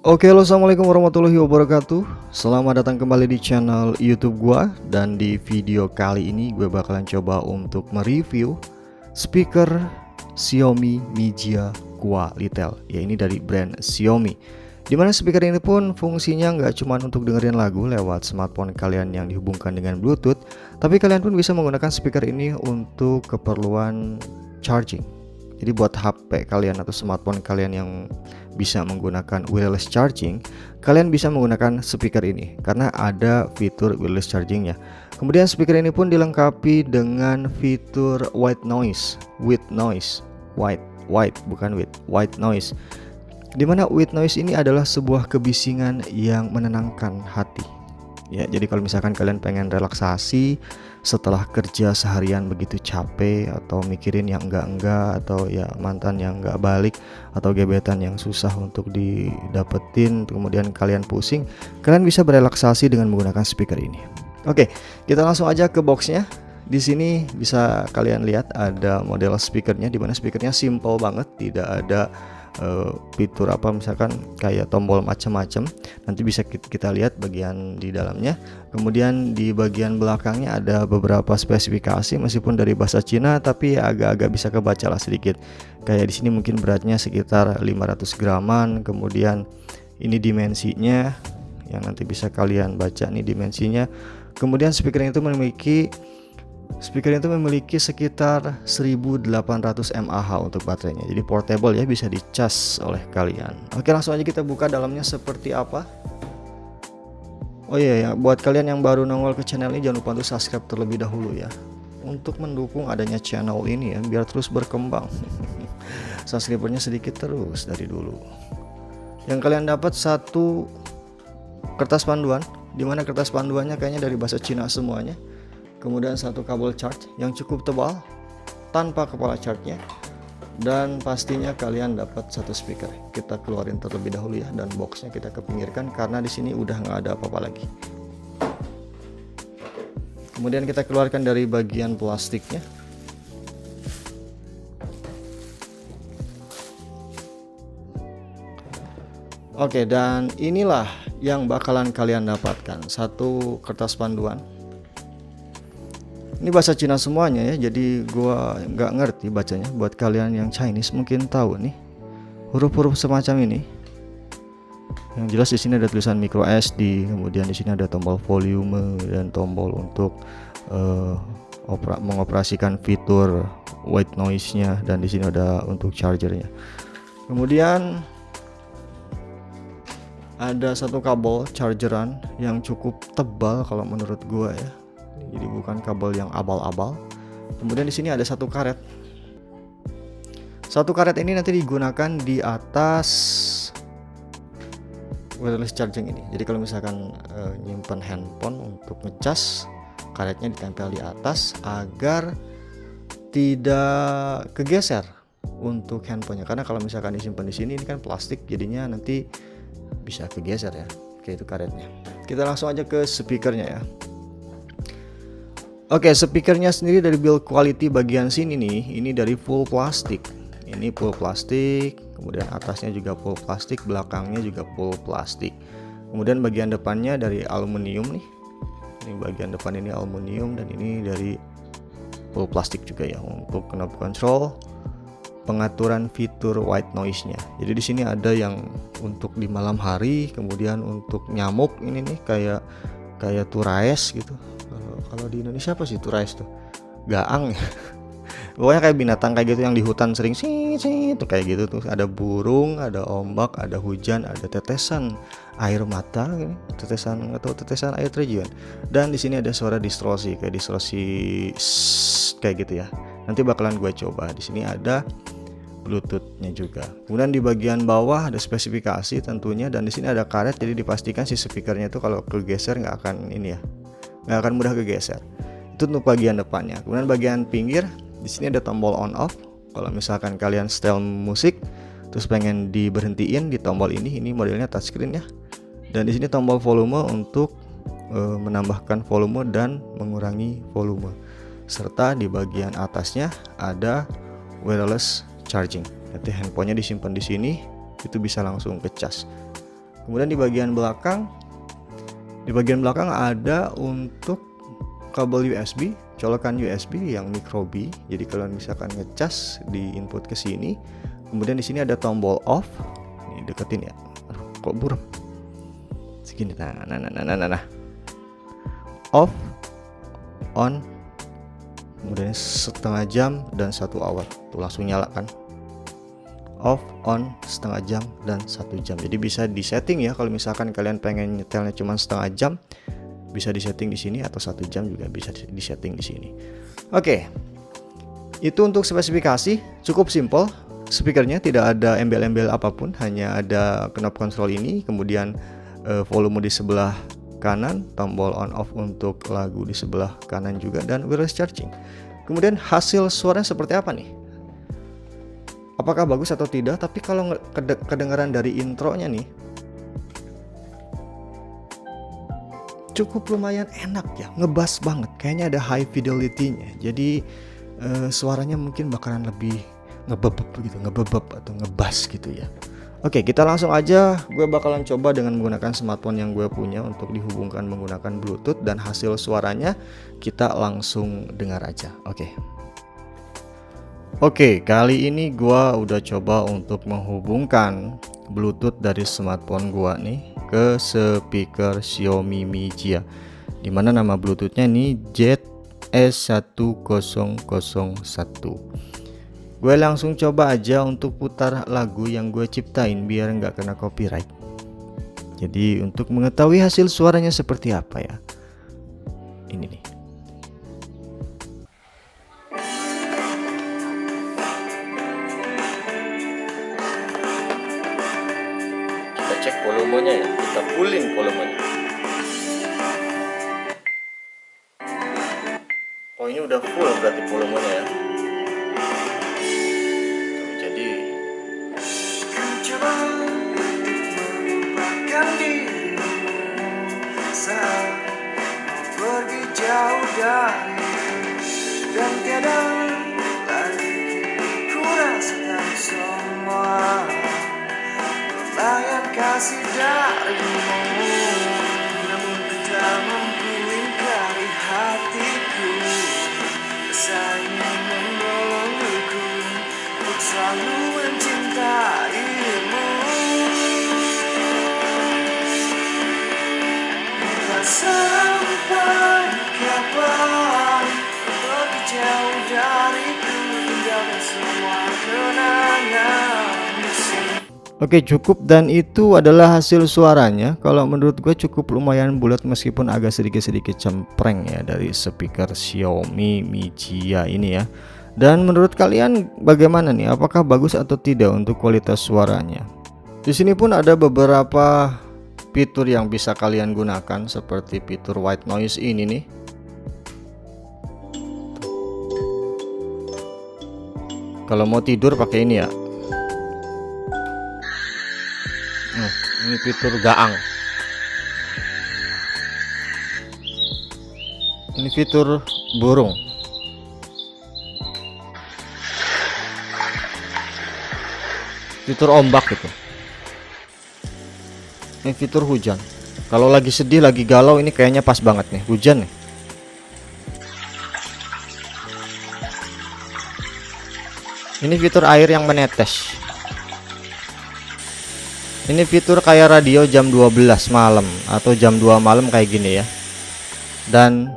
Oke, halo, assalamualaikum warahmatullahi wabarakatuh. Selamat datang kembali di channel YouTube gua. Dan di video kali ini gue bakalan coba untuk mereview speaker Xiaomi Mijia Qualitel. Ya, ini dari brand Xiaomi. Dimana speaker ini pun fungsinya nggak cuma untuk dengerin lagu lewat smartphone kalian yang dihubungkan dengan Bluetooth, tapi kalian pun bisa menggunakan speaker ini untuk keperluan charging. Jadi buat HP kalian atau smartphone kalian yang bisa menggunakan wireless charging, kalian bisa menggunakan speaker ini karena ada fitur wireless chargingnya. Kemudian speaker ini pun dilengkapi dengan fitur white noise, white noise. Dimana white noise ini adalah sebuah kebisingan yang menenangkan hati. Ya, jadi kalau misalkan kalian pengen relaksasi setelah kerja seharian begitu capek, atau mikirin yang enggak atau ya mantan yang enggak balik, atau gebetan yang susah untuk didapetin, kemudian kalian pusing, kalian bisa berelaksasi dengan menggunakan speaker ini. Oke, kita langsung aja ke boxnya. Di sini bisa kalian lihat ada model speakernya, dimana speakernya simple banget, tidak ada fitur apa misalkan kayak tombol macam-macam. Nanti bisa kita lihat bagian di dalamnya. Kemudian di bagian belakangnya ada beberapa spesifikasi, meskipun dari bahasa Cina tapi agak-agak bisa kebaca lah sedikit. Kayak di sini mungkin beratnya sekitar 500 graman. Kemudian ini dimensinya yang nanti bisa kalian baca nih dimensinya. Kemudian speaker itu memiliki sekitar 1800 mAh untuk baterainya. Jadi portable ya, bisa dicas oleh kalian. Oke, langsung aja kita buka dalamnya seperti apa. Oh iya ya, buat kalian yang baru nongol ke channel ini, jangan lupa untuk subscribe terlebih dahulu ya, untuk mendukung adanya channel ini ya, biar terus berkembang. Subscribernya sedikit terus dari dulu. Yang kalian dapat satu kertas panduan, dimana kertas panduannya kayaknya dari bahasa Cina semuanya. Kemudian satu kabel charge yang cukup tebal tanpa kepala charge-nya, dan pastinya kalian dapat satu speaker. Kita keluarin terlebih dahulu ya, dan boxnya kita kepinggirkan karena di sini udah nggak ada apa-apa lagi. Kemudian kita keluarkan dari bagian plastiknya. Oke, dan inilah yang bakalan kalian dapatkan, satu kertas panduan. Ini bahasa Cina semuanya ya, jadi gua nggak ngerti bacanya. Buat kalian yang Chinese mungkin tahu nih huruf-huruf semacam ini. Yang jelas di sini ada tulisan micro SD, kemudian di sini ada tombol volume dan tombol untuk mengoperasikan fitur white noise-nya, dan di sini ada untuk chargernya. Kemudian ada satu kabel chargeran yang cukup tebal kalau menurut gua ya. Jadi bukan kabel yang abal-abal. Kemudian di sini ada satu karet. Satu karet ini nanti digunakan di atas wireless charging ini. Jadi kalau misalkan nyimpen handphone untuk ngecas, karetnya ditempel di atas agar tidak kegeser untuk handphonenya. Karena kalau misalkan disimpan di sini, ini kan plastik, jadinya nanti bisa kegeser ya. Oke, itu karetnya. Kita langsung aja ke speakernya ya. Oke, speakernya sendiri dari build quality bagian sini nih, ini dari full plastik. Ini full plastik, kemudian atasnya juga full plastik, belakangnya juga full plastik. Kemudian bagian depannya dari aluminium nih. Ini bagian depan ini aluminium, dan ini dari full plastik juga ya. Untuk knob control, pengaturan fitur white noise-nya. Jadi di sini ada yang untuk di malam hari, kemudian untuk nyamuk ini nih kayak turais gitu. Kalau di Indonesia apa sih turais tuh? Gaang ya. Pokoknya kayak binatang kayak gitu yang di hutan sering sih tuh kayak gitu tuh. Ada burung, ada ombak, ada hujan, ada tetesan air mata gitu. Tetesan atau tetesan air terjun. Dan di sini ada suara distorsi kayak kayak gitu ya. Nanti bakalan gue coba. Di sini ada Bluetooth-nya juga. Kemudian di bagian bawah ada spesifikasi tentunya, dan di sini ada karet, jadi dipastikan si speakernya itu kalau kegeser nggak akan nggak akan mudah kegeser. Itu untuk bagian depannya. Kemudian bagian pinggir, di sini ada tombol on off. Kalau misalkan kalian setel musik terus pengen diberhentiin, di tombol ini modelnya touchscreen ya. Dan di sini tombol volume untuk menambahkan volume dan mengurangi volume. Serta di bagian atasnya ada wireless charging. Nanti handphonenya disimpan di sini, itu bisa langsung ke cas. Kemudian di bagian belakang ada untuk kabel USB, colokan USB yang micro B. Jadi kalau misalkan ngecas di input ke sini. Kemudian di sini ada tombol off. Ini deketin ya. Aduh, kok buram. Segini. Nah. Off, on, kemudian setengah jam dan 1 hour. Tuh langsung nyala kan. Off, on, setengah jam dan 1 jam. Jadi bisa disetting ya, kalau misalkan kalian pengen nyetelnya cuma setengah jam, bisa disetting di sini, atau 1 jam juga bisa disetting di sini. Oke. Itu untuk spesifikasi, cukup simple. Speakernya tidak ada embel-embel apapun, hanya ada knob kontrol ini, kemudian volume di sebelah kanan, tombol on off untuk lagu di sebelah kanan juga, dan wireless charging. Kemudian hasil suaranya seperti apa nih? Apakah bagus atau tidak? Tapi kalau kedengaran dari intronya nih, cukup lumayan enak ya, ngebass banget, kayaknya ada high fidelity-nya. Jadi suaranya mungkin bakalan lebih ngebebeb gitu, atau ngebass gitu ya. Oke, kita langsung aja. Gue bakalan coba dengan menggunakan smartphone yang gue punya untuk dihubungkan menggunakan Bluetooth, dan hasil suaranya kita langsung dengar aja. Oke, kali ini gue udah coba untuk menghubungkan Bluetooth dari smartphone gue nih ke speaker Xiaomi Mi Jia, dimana nama Bluetoothnya ini ZS1001. Gue langsung coba aja untuk putar lagu yang gue ciptain biar nggak kena copyright. Jadi untuk mengetahui hasil suaranya seperti apa ya, ini nih. Kita cek volumenya ya, kita fullin volumenya. Oh, ini udah full berarti volumenya ya. Pergi jauh dari dan tiada lagi ku rasakan semua pelayan kasih darimu, namun tidak mampu ingkari hatiku, rasanya menolongku untuk selalu mencintaimu. Sampai kapan pergi jauh dariku, tinggalkan semua kenangan. Oke, cukup, dan itu adalah hasil suaranya. Kalau menurut gue cukup lumayan bulat meskipun agak sedikit-sedikit cempreng ya dari speaker Xiaomi Mi Jia ini ya. Dan menurut kalian bagaimana nih? Apakah bagus atau tidak untuk kualitas suaranya? Di sini pun ada beberapa fitur yang bisa kalian gunakan, seperti fitur white noise ini nih. Kalau mau tidur pakai ini ya. Ini fitur gaang. Ini fitur burung. Fitur ombak gitu. Ini fitur hujan. Kalau lagi sedih, lagi galau, ini kayaknya pas banget nih, hujan nih. Ini fitur air yang menetes. Ini fitur kayak radio jam 12 malam atau jam 2 malam kayak gini ya. Dan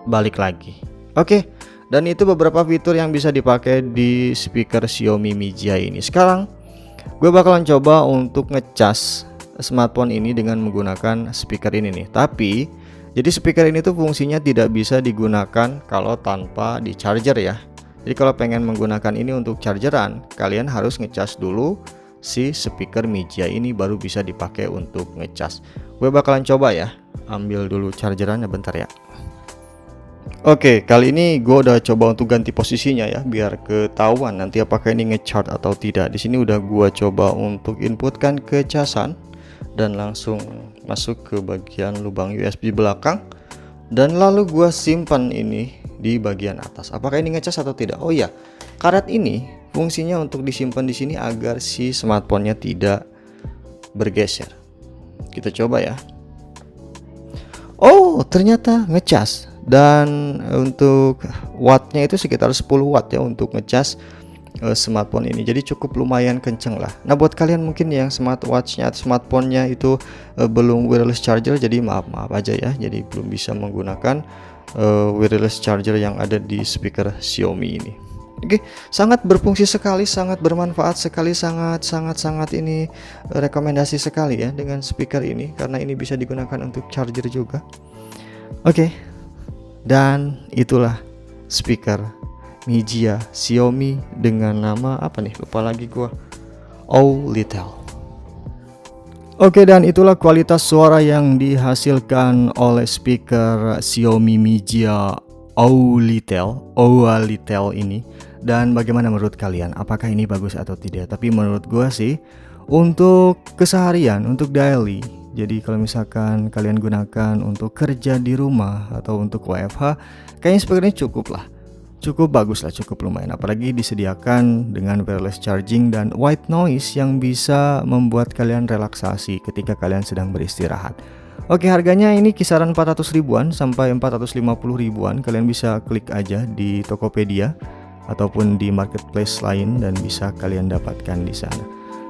balik lagi. Oke, dan itu beberapa fitur yang bisa dipakai di speaker Xiaomi Mi Jia ini. Sekarang gue bakalan coba untuk ngecas smartphone ini dengan menggunakan speaker ini nih. Tapi jadi speaker ini tuh fungsinya tidak bisa digunakan kalau tanpa di charger ya. Jadi kalau pengen menggunakan ini untuk chargeran, kalian harus ngecas dulu si speaker Mi Jia ini, baru bisa dipakai untuk ngecas. Gue bakalan coba ya, ambil dulu chargerannya bentar ya. Oke, kali ini gue udah coba untuk ganti posisinya ya, biar ketahuan nanti apakah ini ngecharge atau tidak. Di sini udah gue coba untuk inputkan ke casan dan langsung masuk ke bagian lubang USB belakang, dan lalu gue simpan ini di bagian atas. Apakah ini ngecas atau tidak? Oh iya, karet ini fungsinya untuk disimpan di sini agar si smartphone-nya tidak bergeser. Kita coba ya. Oh, ternyata ngecas. Dan untuk wattnya itu sekitar 10 watt ya untuk ngecas smartphone ini. Jadi cukup lumayan kenceng lah. Nah, buat kalian mungkin yang smartwatchnya atau smartphone-nya itu belum wireless charger, jadi maaf aja ya. Jadi belum bisa menggunakan wireless charger yang ada di speaker Xiaomi ini. Oke, sangat berfungsi sekali, sangat bermanfaat sekali, sangat ini rekomendasi sekali ya dengan speaker ini, karena ini bisa digunakan untuk charger juga. Oke, dan itulah speaker Mijia Xiaomi dengan nama apa nih? Lupa lagi gua. Aulitel. Oke, dan itulah kualitas suara yang dihasilkan oleh speaker Xiaomi Mijia Aulitel ini. Dan bagaimana menurut kalian? Apakah ini bagus atau tidak? Tapi menurut gua sih untuk keseharian, untuk daily. Jadi kalau misalkan kalian gunakan untuk kerja di rumah atau untuk WFH, kayaknya speaker ini cukup lah. Cukup bagus lah, cukup lumayan. Apalagi disediakan dengan wireless charging dan white noise yang bisa membuat kalian relaksasi ketika kalian sedang beristirahat. Oke, harganya ini kisaran 400 ribuan sampai 450 ribuan. Kalian bisa klik aja di Tokopedia ataupun di marketplace lain dan bisa kalian dapatkan di sana.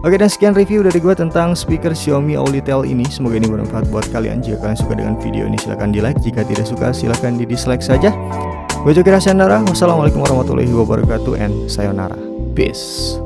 Oke, dan sekian review dari gue tentang speaker Xiaomi Aulitel ini. Semoga ini bermanfaat buat kalian. Jika kalian suka dengan video ini silahkan di like. Jika tidak suka silahkan di dislike saja. Gue Joki Rasyandara. Wassalamualaikum warahmatullahi wabarakatuh and sayonara. Peace.